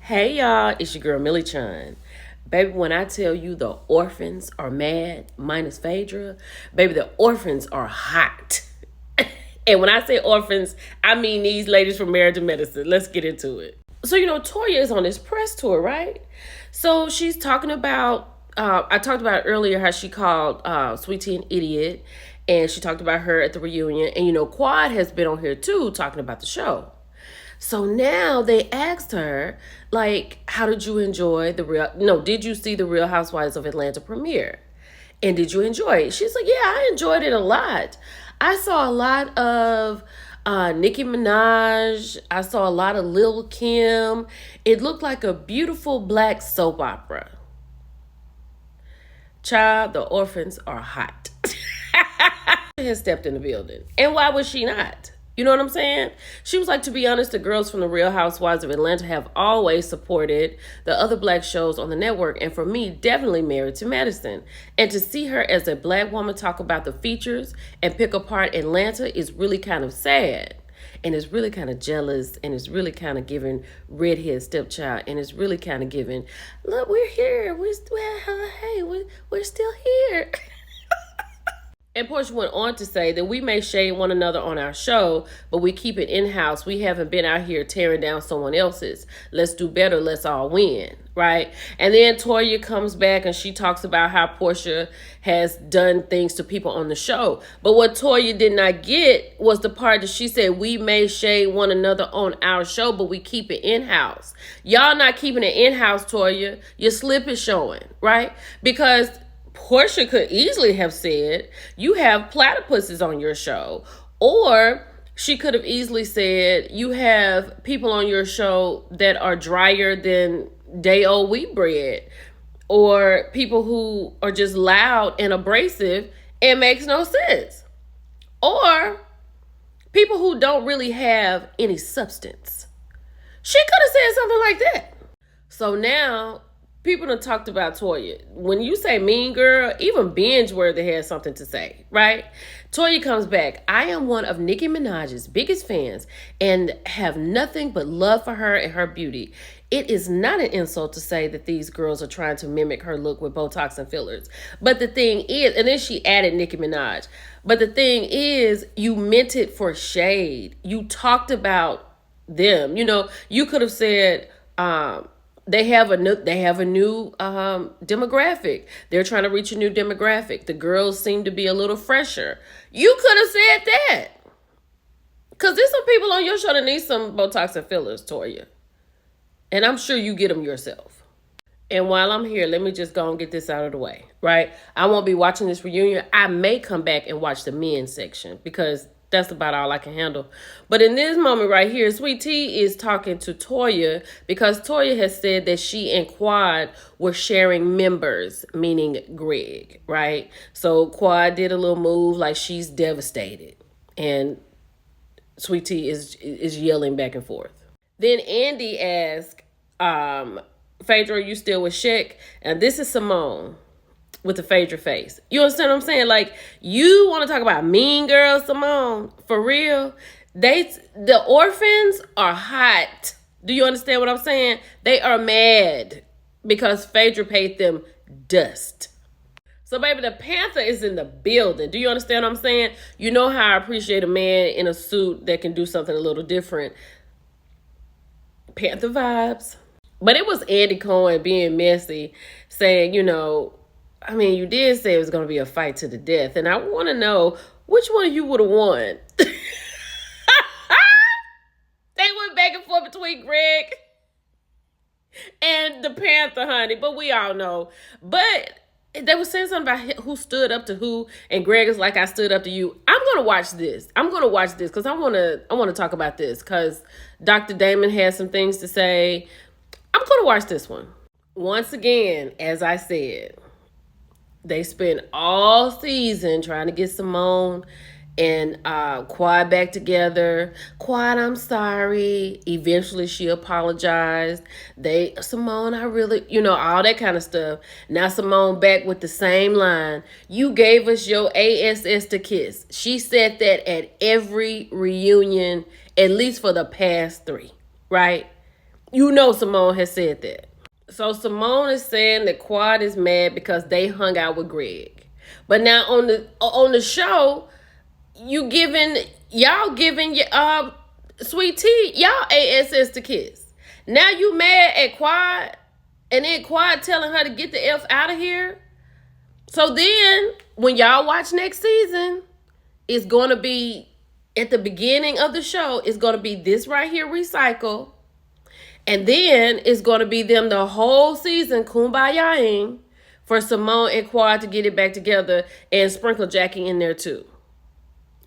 Hey y'all, it's your girl Millie Chun. Baby, when I tell you the orphans are mad, minus Phaedra, baby, the orphans are hot. And when I say orphans, I mean these ladies from Marriage and Medicine. Let's get into it. So, Toya is on this press tour, right? So she's talking about, I talked about earlier how she called Sweet Tea an idiot. And she talked about her at the reunion. And, Quad has been on here too talking about the show. So now they asked her, like, how did you enjoy did you see the Real Housewives of Atlanta premiere? And did you enjoy it? She's like, yeah, I enjoyed it a lot. I saw a lot of Nicki Minaj. I saw a lot of Lil Kim. It looked like a beautiful black soap opera. Child, the orphans are hot. Has stepped in the building. And why was she not? You know what I'm saying? She was like, to be honest, the girls from the Real Housewives of Atlanta have always supported the other black shows on the network. And for me, definitely Married to Madison. And to see her as a black woman talk about the features and pick apart Atlanta is really kind of sad. And it's really kind of jealous. And it's really kind of giving redhead stepchild. And it's really kind of giving, look, we're here. We're still here. And Portia went on to say that we may shade one another on our show, but we keep it in-house. We haven't been out here tearing down someone else's. Let's do better. Let's all win, right? And then Toya comes back and she talks about how Portia has done things to people on the show. But what Toya did not get was the part that she said, we may shade one another on our show, but we keep it in-house. Y'all not keeping it in-house, Toya. Your slip is showing, right? Because Portia could easily have said, you have platypuses on your show. Or she could have easily said, you have people on your show that are drier than day-old wheat bread. Or people who are just loud and abrasive and makes no sense. Or people who don't really have any substance. She could have said something like that. So now people have talked about Toya. When you say mean girl, even Binge-worthy has something to say, right? Toya comes back. I am one of Nicki Minaj's biggest fans and have nothing but love for her and her beauty. It is not an insult to say that these girls are trying to mimic her look with Botox and fillers. But the thing is, and then she added Nicki Minaj. But the thing is, you meant it for shade. You talked about them. You could have said, They have a new demographic. They're trying to reach a new demographic. The girls seem to be a little fresher. You could have said that. Because there's some people on your show that need some Botox and fillers, Toya. And I'm sure you get them yourself. And while I'm here, let me just go and get this out of the way, right? I won't be watching this reunion. I may come back and watch the men's section because that's about all I can handle. But in this moment right here, Sweet Tea is talking to Toya because Toya has said that she and Quad were sharing members, meaning Greg, right? So Quad did a little move like she's devastated. And Sweet Tea is yelling back and forth. Then Andy asked, Phaedra, are you still with Shaq? And this is Simone with the Phaedra face. You understand what I'm saying? Like, you want to talk about mean girl, Simone? For real? The orphans are hot. Do you understand what I'm saying? They are mad because Phaedra paid them dust. So, baby, the Panther is in the building. Do you understand what I'm saying? You know how I appreciate a man in a suit that can do something a little different. Panther vibes. But it was Andy Cohen being messy, saying, you did say it was going to be a fight to the death. And I want to know which one of you would have won. They went back and forth between Greg and the Panther, honey. But we all know. But they were saying something about who stood up to who. And Greg is like, I stood up to you. I'm going to watch this. Because I want to talk about this. Because Dr. Damon has some things to say. I'm going to watch this one. Once again, as I said, they spent all season trying to get Simone and Quad back together. Quad, I'm sorry. Eventually she apologized. Simone, I really, all that kind of stuff. Now Simone back with the same line. You gave us your ASS to kiss. She said that at every reunion, at least for the past 3, right? You know Simone has said that. So Simone is saying that Quad is mad because they hung out with Greg. But now on the show, y'all giving Sweet Tea y'all ASS to kiss. Now you mad at Quad, and then Quad telling her to get the F out of here. So then when y'all watch next season, it's going to be at the beginning of the show. It's going to be this right here recycle. And then it's going to be them the whole season kumbayaing for Simone and Quad to get it back together, and sprinkle Jackie in there too.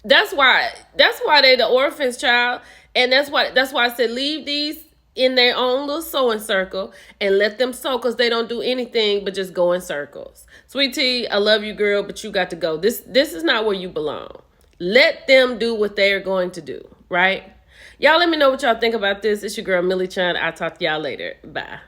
That's why they the orphans, child. And that's why I said leave these in their own little sewing circle and let them sew, because they don't do anything but just go in circles. Sweet Tea, I love you, girl, but you got to go. This is not where you belong. Let them do what they are going to do, right? Y'all let me know what y'all think about this. It's your girl, Millie Chan. I'll talk to y'all later. Bye.